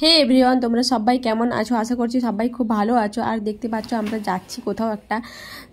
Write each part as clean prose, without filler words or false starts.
হে everyone, তোমরা সবাই কেমন আছো? আশা করছি সবাই খুব ভালো আছো। আর দেখতে পাচ্ছ আমরা যাচ্ছি কোথাও একটা,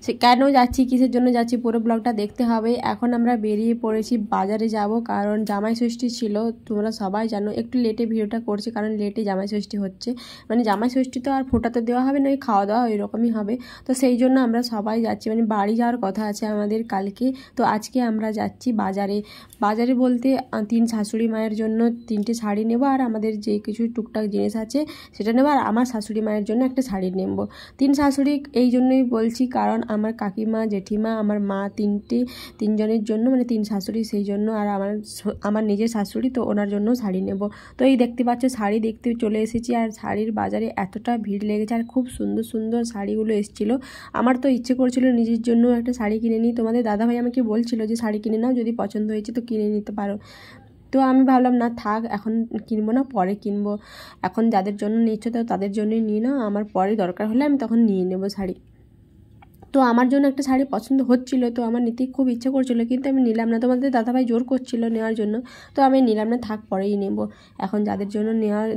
সে কেন যাচ্ছি, কিসের জন্য যাচ্ছি, পুরো ব্লগটা দেখতে হবে। এখন আমরা বেরিয়ে পড়েছি, বাজারে যাব, কারণ জামাই ষষ্ঠী ছিল। তোমরা সবাই জানো, একটু লেটে ভিডিওটা করছি কারণ লেটে জামাই ষষ্ঠী হচ্ছে। মানে জামাই ষষ্ঠী তো আর ফোঁটাতে দেওয়া হবে না, ওই খাওয়া দাওয়া ওইরকমই হবে। তো সেই জন্য আমরা সবাই যাচ্ছি, মানে বাড়ি যাওয়ার কথা আছে আমাদের কালকে। তো আজকে আমরা যাচ্ছি বাজারে। বাজারে বলতে তিন শাশুড়ি মায়ের জন্য 3টে শাড়ি নেব, আর আমাদের যে কিছু টুকটাক জিনিস আছে সেটা নেব, আর আমার শাশুড়ি মায়ের জন্য একটা শাড়ি নেব। 3 শাশুড়ি এই জন্যই বলছি কারণ আমার কাকিমা, জেঠিমা, আমার মা, তিনজনের জন্য, মানে 3 শাশুড়ি সেই জন্য। আর আমার নিজের শাশুড়ি, তো ওনার জন্য শাড়ি নেব। তো এই দেখতে পাচ্ছ শাড়ি দেখতে চলে এসেছি, আর শাড়ির বাজারে এতটা ভিড় লেগেছে, আর খুব সুন্দর সুন্দর শাড়িগুলো এসেছিলো। আমার তো ইচ্ছে করছিল নিজের জন্য একটা শাড়ি কিনে নিই। তোমাদের দাদাভাই আমাকে বলছিল যে শাড়ি কিনে নাও, যদি পছন্দ হয়েছে তো কিনে নিতে পারো। তো আমি ভাবলাম না থাক, এখন কিনবো না, পরে কিনবো। এখন যাদের জন্য নিচ্ছ তো তাদের জন্যই নিয়ে নাও, আমার পরে দরকার হলে আমি তখন নিয়ে নেবো শাড়ি। তো আমার জন্য একটা শাড়ি পছন্দ হচ্ছিল, তো আমার নিতে খুব ইচ্ছে করছিল, কিন্তু আমি নিলাম না। তোমাদের দাদাভাই জোর করছিল নেওয়ার জন্য, তো আমি নিলাম না, থাক পরেই নেব। এখন যাদের জন্য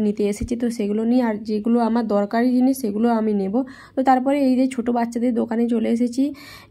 নিতে এসেছি তো সেগুলো নিই, আর যেগুলো আমার দরকারি জিনিস সেগুলো আমি নেব। তো তারপরে এই যে ছোটো বাচ্চাদের দোকানে চলে এসেছি।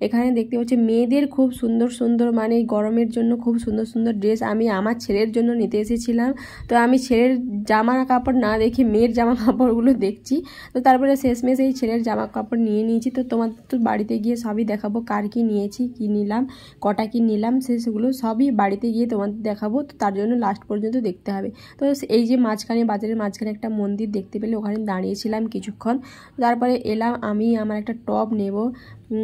এখানে দেখতে পাচ্ছি মেয়েদের খুব সুন্দর সুন্দর, মানে গরমের জন্য খুব সুন্দর সুন্দর ড্রেস আমি আমার ছেলের জন্য নিতে এসেছিলাম। তো আমি ছেলের জামা কাপড় না দেখে মেয়ের জামা কাপড়গুলো দেখছি। তো তারপরে শেষমেশ এই ছেলের জামা কাপড় নিয়ে নিয়েছি। তো তোমার তো বাড়িতে গিয়ে সবই দেখাবো, কার কি নিয়েছি, কি নিলাম, কটা কি নিলাম, সেগুলো সবই বাড়িতে গিয়ে তোমাদের দেখাবো। তো তার জন্য লাস্ট পর্যন্ত দেখতে হবে। তো এই যে মাঝখানে, বাজারের মাঝখানে একটা মন্দির দেখতে পেলে, ওখানে দাঁড়িয়েছিলাম কিছুক্ষণ। তারপরে এলাম, আমি আমার একটা টপ নেব,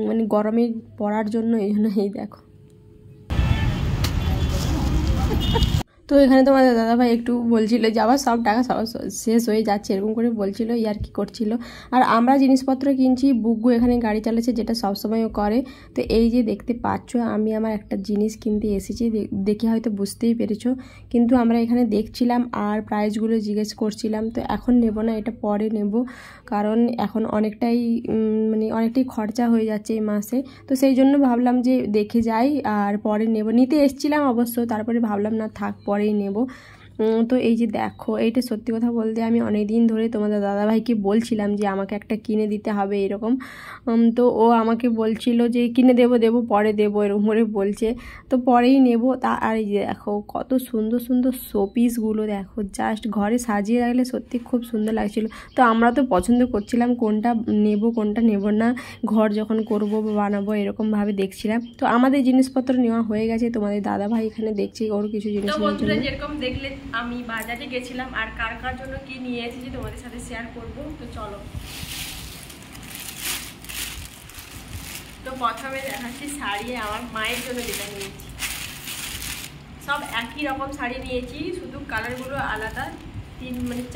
মানে গরমে পরার জন্য। এই জন্য এই দেখো। তো এখানে তোমাদের দাদাভাই একটু বলছিল যে আবার সব টাকা সব শেষ হয়ে যাচ্ছে, এরকম করে বলছিল, ইয়ার কি করছিল। আর আমরা জিনিসপত্র কিনছি, বুগ্গু এখানে গাড়ি চালাচ্ছে, যেটা সবসময়ও করে। তো এই যে দেখতে পাচ্ছ আমি আমার একটা জিনিস কিনতে এসেছি, দেখে হয়তো বুঝতেই পেরেছো। কিন্তু আমরা এখানে দেখছিলাম আর প্রাইসগুলো জিজ্ঞেস করছিলাম। তো এখন নেব না, এটা পরে নেব, কারণ এখন অনেকটাই খরচা হয়ে যাচ্ছে এই মাসে। তো সেই জন্য ভাবলাম যে দেখে যাই আর পরে নেব। নিতে এসেছিলাম অবশ্য, তারপরে ভাবলাম না থাক পরেই নেব। তো এই যে দেখো, এইটা সত্যি কথা বলতে আমি অনেক দিন ধরে তোমাদের দাদাভাইকে বলছিলাম যে আমাকে একটা কিনে দিতে হবে এরকম। তো ও আমাকে বলছিল যে কিনে দেবো পরে দেবো, এরকম করে বলছে। তো পরেই নেব। আর এই যে দেখো কত সুন্দর সুন্দর শোপিসগুলো, দেখো জাস্ট ঘরে সাজিয়ে রাখলে সত্যি খুব সুন্দর লাগছিল। তো আমরা তো পছন্দ করছিলাম কোনটা নেব কোনটা নেব না, ঘর যখন করব বা বানাবো এরকমভাবে দেখছিলাম। তো আমাদের জিনিসপত্র নেওয়া হয়ে গেছে, তোমাদের দাদাভাই এখানে দেখছি ওর কিছু জিনিস। যেরকম দেখলে আমি বাজারে গেছিলাম, আর কার কার জন্য কি নিয়ে এসেছি তোমাদের সাথে শেয়ার করব। তো চলো। তো প্রথমে দেখাচ্ছি শাড়ি, আমার মায়ের জন্য যেটা নিয়েছি। সব একই রকম শাড়ি নিয়েছি, শুধু কালারগুলো আলাদা।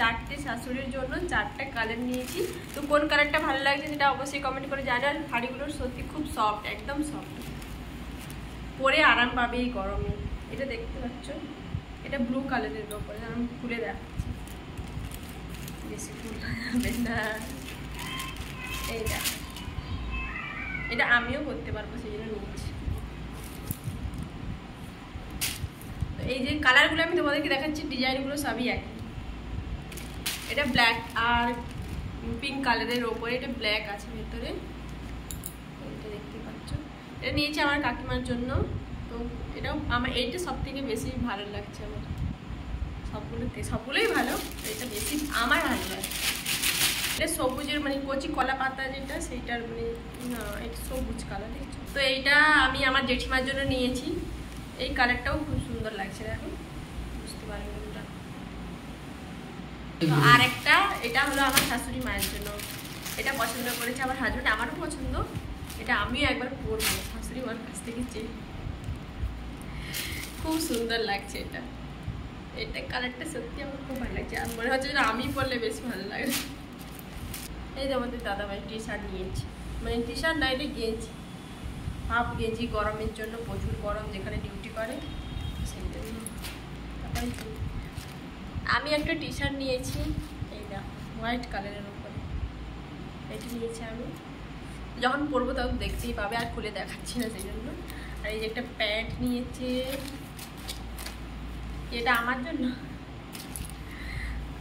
4টে শাশুড়ির জন্য 4টা কালার নিয়েছি। তো কোন কালারটা ভালো লাগছে সেটা অবশ্যই কমেন্ট করে জানান। শাড়িগুলো সত্যি খুব সফট, একদম সফট, পরে আরাম পাবে এই গরমে। এটা দেখতে পাচ্ছ, এটা ব্লু কালারের ওপরে, আমি খুলে দেখাচ্ছি, বেশি ফুল যাবে না। এই দেখ, এটা আমিও করতে পারবো, সেই জন্য নিয়েছি। তো এই যে কালারগুলো আমি তোমাদেরকে দেখাচ্ছি, ডিজাইনগুলো সবই একই। এটা ব্ল্যাক আর পিঙ্ক কালারের ওপরে, এটা ব্ল্যাক আছে ভেতরে, এটা দেখতে পাচ্ছ। এটা নিয়েছি আমার কাকিমার জন্য। তো এটাও আমার, এইটা সব থেকে বেশি ভালো লাগছে আমার, সবগুলোই ভালো, এটা বেশি আমার ভালো লাগছে। এটা সবুজের, মানে কচি কলা পাতা যেটা, সেইটার না, এটা সবুজ কালার দেখছো। তো এইটা আমি আমার জেঠিমার জন্য নিয়েছি। এই কালারটাও খুব সুন্দর লাগছে, দেখো বুঝতে পারবেন ওটা। তো আর একটা, এটা হলো আমার শাশুড়ি মায়ের জন্য। এটা পছন্দ করেছে আমার হাজবেন্ড, আমারও পছন্দ। এটা আমিও একবার পরবো শাশুড়ি মার কাছ থেকে চেয়ে, খুব সুন্দর লাগছে এটা। এটা কালারটা সত্যি আমার খুব ভালো লাগছে, আর মনে হচ্ছে যে আমি পরলে বেশ ভালো লাগে। এই যে আমাদের দাদাভাই টি শার্ট নিয়েছি, মানে টি শার্ট না, এটা গেঞ্জি, হাফ গেঞ্জি, গরমের জন্য, প্রচুর গরম যেখানে ডিউটি করে সেই জন্য। আমি একটা টি শার্ট নিয়েছি, এইটা হোয়াইট কালারের উপরে, এটা নিয়েছি আমি। যখন পরবো তখন দেখতেই পাবে, আর খুলে দেখাচ্ছি না সেই জন্য। আর এই যে একটা প্যান্ট নিয়েছি, এটা আমার জন্য।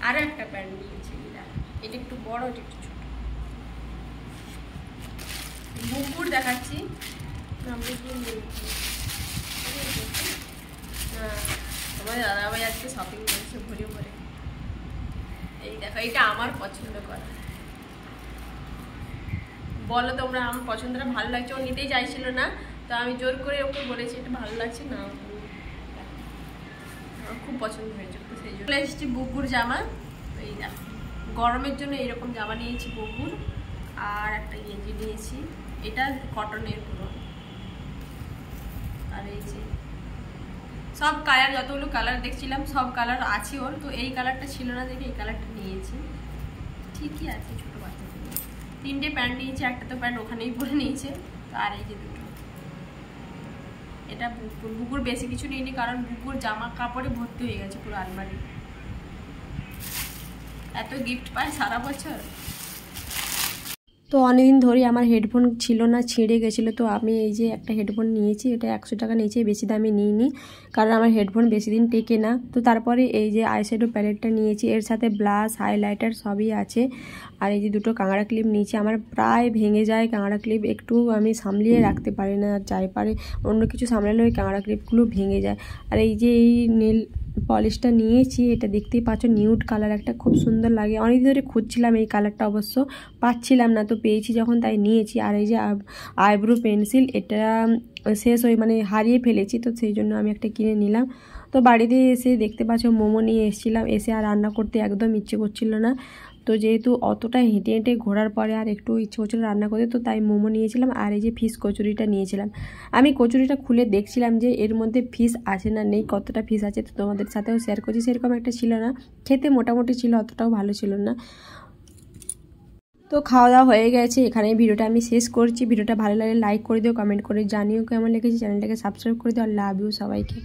আরও একটা প্যান্ট নিয়েছি, এটা একটু বড়, এটা একটু ছোট। বুকুর দেখাচ্ছি, আমাদের দাদাভাই আজকে শপিং করেছে ভরে ভরে। এই দেখো, এটা আমার পছন্দ করা। বলো তোমরা আমার পছন্দটা ভালো লাগছে। ও নিতেই চাইছিল না, তো আমি জোর করে ওকে বলেছি এটা ভালো লাগছে না, আমার খুব পছন্দ হয়েছে, তো সেই জন্য এসেছি বুকুর জামা। এই দেখো, গরমের জন্য এরকম জামা নিয়েছি বুকুর, আর একটা গেঞ্জি নিয়েছি, এটা কটনের পুরো। আর এই যে সব কালার, যতগুলো কালার দেখছিলাম সব কালার আছে ওর, তো এই কালারটা ছিল না দেখে এই কালারটা নিয়েছি। ঠিকই আছে, ছোটো বাচ্চাদের। 3টে প্যান্ট নিয়েছি, একটা তো প্যান্ট ওখানেই পরে নিয়েছে। তো আর এই যে দুটো, এটা বুকুর বেশি কিছু নিইনি, কারণ বুকুর জামা কাপড়ে ভর্তি হয়ে গেছে পুরো আলমারি। এত গিফট পায় সারা বছর। তো অনেকদিন ধরেই আমার হেডফোন ছিল না, ছিঁড়ে গেছিলো, তো আমি এই যে একটা হেডফোন নিয়েছি, এটা 100 টাকা নিয়েছি, বেশি দামে নিইনি, কারণ আমার হেডফোন বেশি দিন টেকে না। তো তারপরে এই যে আইশ্যাডো প্যালেটটা নিয়েছি, এর সাথে ব্লাশ, হাইলাইটার সবই আছে। আর এই যে দুটো কাঁকড়া ক্লিপ নিয়েছি, আমার প্রায় ভেঙে যায় কাঁকড়া ক্লিপ, একটু আমি সামলিয়ে রাখতে পারি না, যাই পারে অন্য কিছু সামলালে ওই কাঁকড়া ক্লিপগুলো ভেঙে যায়। আর এই যে এই নীল পলিশটা নিয়েছি, এটা দেখতেই পাচ্ছ নিউড কালার, একটা খুব সুন্দর লাগে। অনেক ধরে খুঁজছিলাম এই কালারটা, অবশ্য পাচ্ছিলাম না, তো পেয়েছি যখন তাই নিয়েছি। আর এই যে আইব্রো পেন্সিল, এটা শেষ হয়ে মানে হারিয়ে ফেলেছি, তো সেই জন্য আমি একটা কিনে নিলাম। তো বাড়িতে এসে দেখতে পাচ্ছ মোমো নিয়ে এসেছিলাম, এসে আর রান্না করতে একদম ইচ্ছে করছিল না। তো যেহেতু অতটা হেঁটে হেঁটে ঘোরার পরে আর একটু ইচ্ছে করছিল রান্না করতে, তো তাই মোমো নিয়েছিলাম। আর এই যে ফিশ কচুরিটা নিয়েছিলাম। আমি কচুরিটা খুলে দেখছিলাম যে এর মধ্যে ফিশ আছে না নেই, কতটা ফিশ আছে, তো তোমাদের সাথেও শেয়ার করছি। সেরকম একটা ছিল না, খেতে মোটামুটি ছিল, অতটাও ভালো ছিল না। তো খাওয়া দাওয়া হয়ে গেছে, এখানে ভিডিওটা আমি শেষ করছি। ভিডিওটা ভালো লাগলে লাইক করে দিও, কমেন্ট করে জানিও কেমন লেগেছে, চ্যানেলটাকে সাবস্ক্রাইব করে দিও। আর লাভ ইউ সবাইকে।